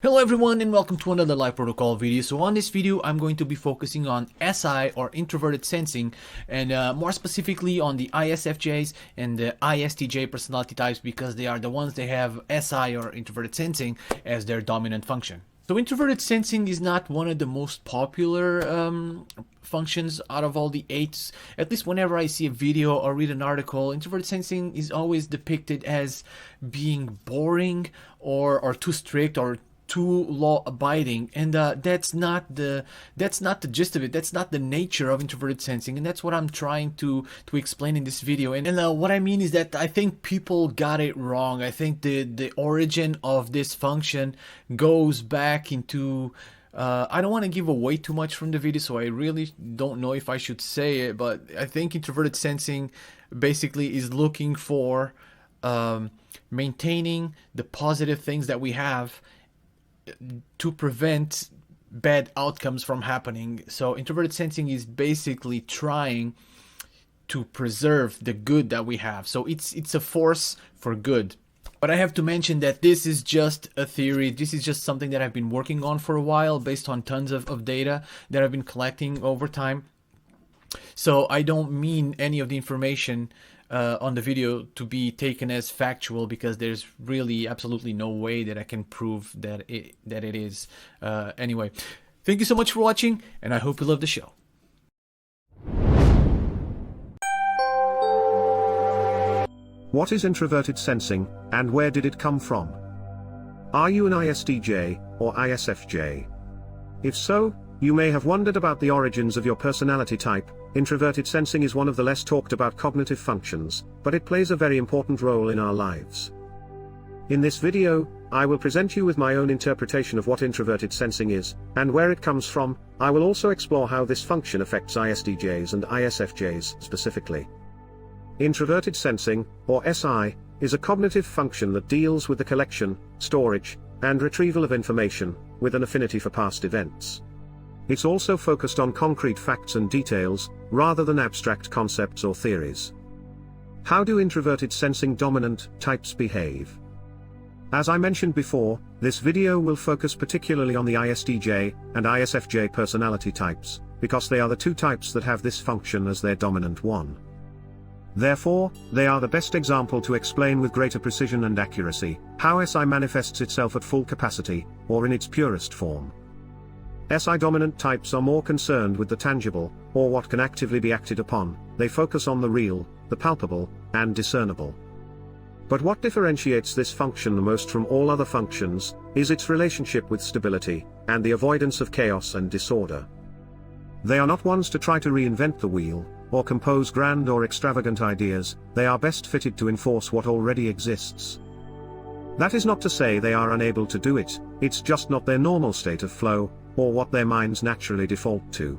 Hello everyone and welcome to another live protocol video. So on this video I'm going to be focusing on SI or introverted sensing, and more specifically on the ISFJs and the ISTJ personality types, because they are the ones that have SI or introverted sensing as their dominant function. So introverted sensing is not one of the most popular functions out of all the 8s. At least whenever I see a video or read an article, introverted sensing is always depicted as being boring or too strict or too law-abiding, and that's not the gist of it. That's not the nature of introverted sensing, and that's what I'm trying to explain in this video. And what I mean is that I think people got it wrong. I think the origin of this function goes back into I don't want to give away too much from the video, so I really don't know if I should say it, but I think introverted sensing basically is looking for maintaining the positive things that we have to prevent bad outcomes from happening. So introverted sensing is basically trying to preserve the good that we have. So it's a force for good. But I have to mention that this is just a theory. This is just something that I've been working on for a while based on tons of data that I've been collecting over time. So I don't mean any of the information on the video to be taken as factual, because there's really absolutely no way that I can prove that it is. Anyway, thank you so much for watching, and I hope you love the show. What is introverted sensing, and where did it come from? Are you an ISTJ or ISFJ? If so, you may have wondered about the origins of your personality type. Introverted sensing is one of the less talked about cognitive functions, but it plays a very important role in our lives. In this video, I will present you with my own interpretation of what introverted sensing is, and where it comes from. I will also explore how this function affects ISTJs and ISFJs specifically. Introverted sensing, or SI, is a cognitive function that deals with the collection, storage, and retrieval of information, with an affinity for past events. It's also focused on concrete facts and details, rather than abstract concepts or theories. How do introverted sensing dominant types behave? As I mentioned before, this video will focus particularly on the ISTJ and ISFJ personality types, because they are the two types that have this function as their dominant one. Therefore, they are the best example to explain with greater precision and accuracy how SI manifests itself at full capacity, or in its purest form. SI dominant types are more concerned with the tangible, or what can actively be acted upon. They focus on the real, the palpable, and discernible. But what differentiates this function the most from all other functions is its relationship with stability, and the avoidance of chaos and disorder. They are not ones to try to reinvent the wheel, or compose grand or extravagant ideas. They are best fitted to enforce what already exists. That is not to say they are unable to do it, it's just not their normal state of flow, or what their minds naturally default to.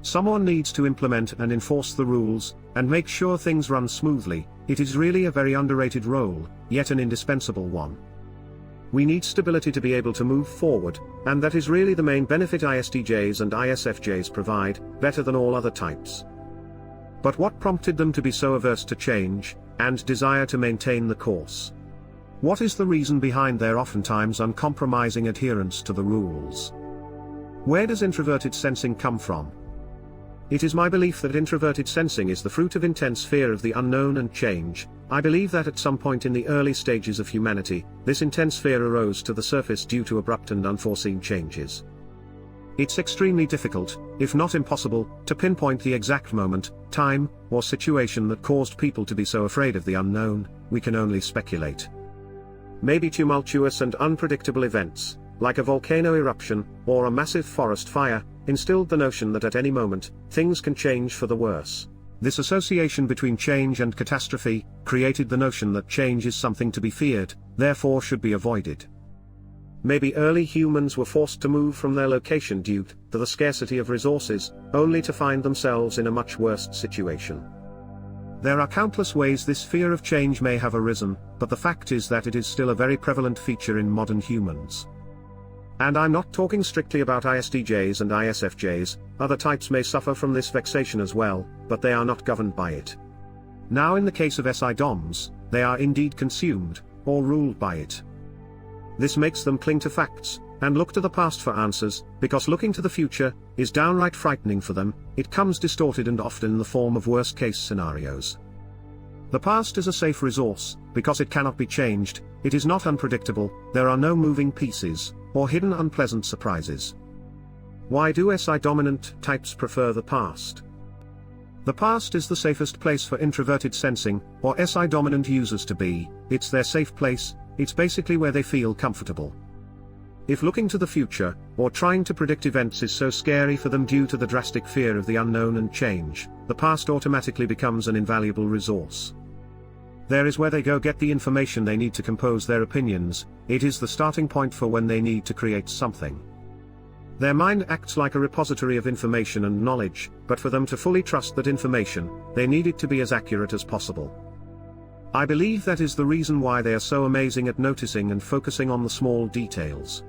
Someone needs to implement and enforce the rules, and make sure things run smoothly. It is really a very underrated role, yet an indispensable one. We need stability to be able to move forward, and that is really the main benefit ISTJs and ISFJs provide, better than all other types. But what prompted them to be so averse to change, and desire to maintain the course? What is the reason behind their oftentimes uncompromising adherence to the rules? Where does introverted sensing come from? It is my belief that introverted sensing is the fruit of intense fear of the unknown and change. I believe that at some point in the early stages of humanity, this intense fear arose to the surface due to abrupt and unforeseen changes. It's extremely difficult, if not impossible, to pinpoint the exact moment, time, or situation that caused people to be so afraid of the unknown. We can only speculate. Maybe tumultuous and unpredictable events, like a volcano eruption, or a massive forest fire, instilled the notion that at any moment, things can change for the worse. This association between change and catastrophe created the notion that change is something to be feared, therefore should be avoided. Maybe early humans were forced to move from their location due to the scarcity of resources, only to find themselves in a much worse situation. There are countless ways this fear of change may have arisen, but the fact is that it is still a very prevalent feature in modern humans. And I'm not talking strictly about ISTJs and ISFJs. Other types may suffer from this vexation as well, but they are not governed by it. Now in the case of SI DOMs, they are indeed consumed, or ruled by it. this makes them cling to facts, and look to the past for answers, because looking to the future is downright frightening for them. It comes distorted and often in the form of worst-case scenarios. The past is a safe resource, because it cannot be changed, it is not unpredictable, there are no moving pieces, or hidden unpleasant surprises. Why do SI-dominant types prefer the past? The past is the safest place for introverted sensing, or SI-dominant users to be. It's their safe place, it's basically where they feel comfortable. If looking to the future, or trying to predict events is so scary for them due to the drastic fear of the unknown and change, the past automatically becomes an invaluable resource. There is where they go get the information they need to compose their opinions, it is the starting point for when they need to create something. Their mind acts like a repository of information and knowledge, but for them to fully trust that information, they need it to be as accurate as possible. I believe that is the reason why they are so amazing at noticing and focusing on the small details.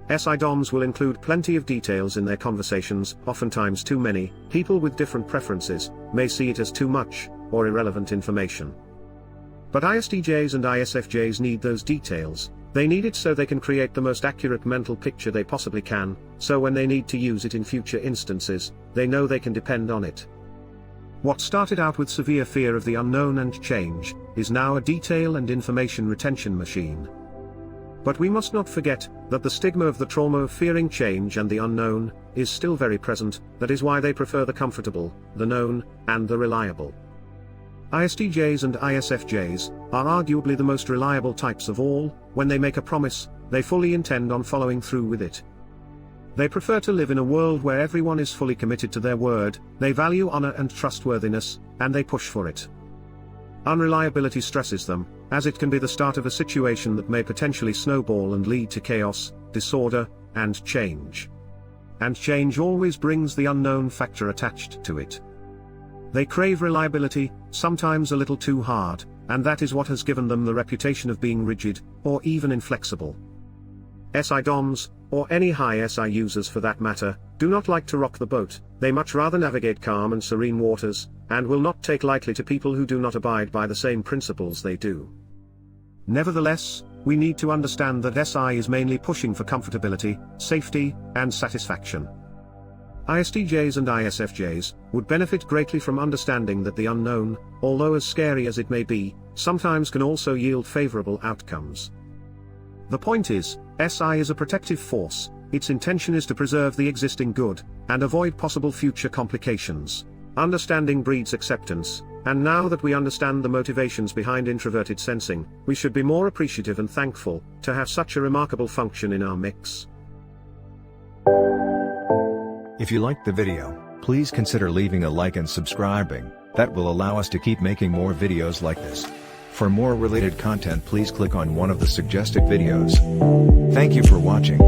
SI-DOMs will include plenty of details in their conversations, oftentimes too many. People with different preferences may see it as too much, or irrelevant information. But ISTJs and ISFJs need those details. They need it so they can create the most accurate mental picture they possibly can, so when they need to use it in future instances, they know they can depend on it. What started out with severe fear of the unknown and change, is now a detail and information retention machine. But we must not forget that the stigma of the trauma of fearing change and the unknown is still very present. That is why they prefer the comfortable, the known, and the reliable. ISTJs and ISFJs are arguably the most reliable types of all. When they make a promise, they fully intend on following through with it. They prefer to live in a world where everyone is fully committed to their word, they value honor and trustworthiness, and they push for it. Unreliability stresses them, as it can be the start of a situation that may potentially snowball and lead to chaos, disorder, and change. And change always brings the unknown factor attached to it. They crave reliability, sometimes a little too hard, and that is what has given them the reputation of being rigid, or even inflexible. SI-DOMs, or any high SI users for that matter, do not like to rock the boat. They much rather navigate calm and serene waters, and will not take lightly to people who do not abide by the same principles they do. Nevertheless, we need to understand that SI is mainly pushing for comfortability, safety, and satisfaction. ISTJs and ISFJs would benefit greatly from understanding that the unknown, although as scary as it may be, sometimes can also yield favorable outcomes. The point is, SI is a protective force. Its intention is to preserve the existing good, and avoid possible future complications. Understanding breeds acceptance, and now that we understand the motivations behind introverted sensing, we should be more appreciative and thankful to have such a remarkable function in our mix. If you liked the video, please consider leaving a like and subscribing. That will allow us to keep making more videos like this. For more related content, please click on one of the suggested videos. Thank you for watching.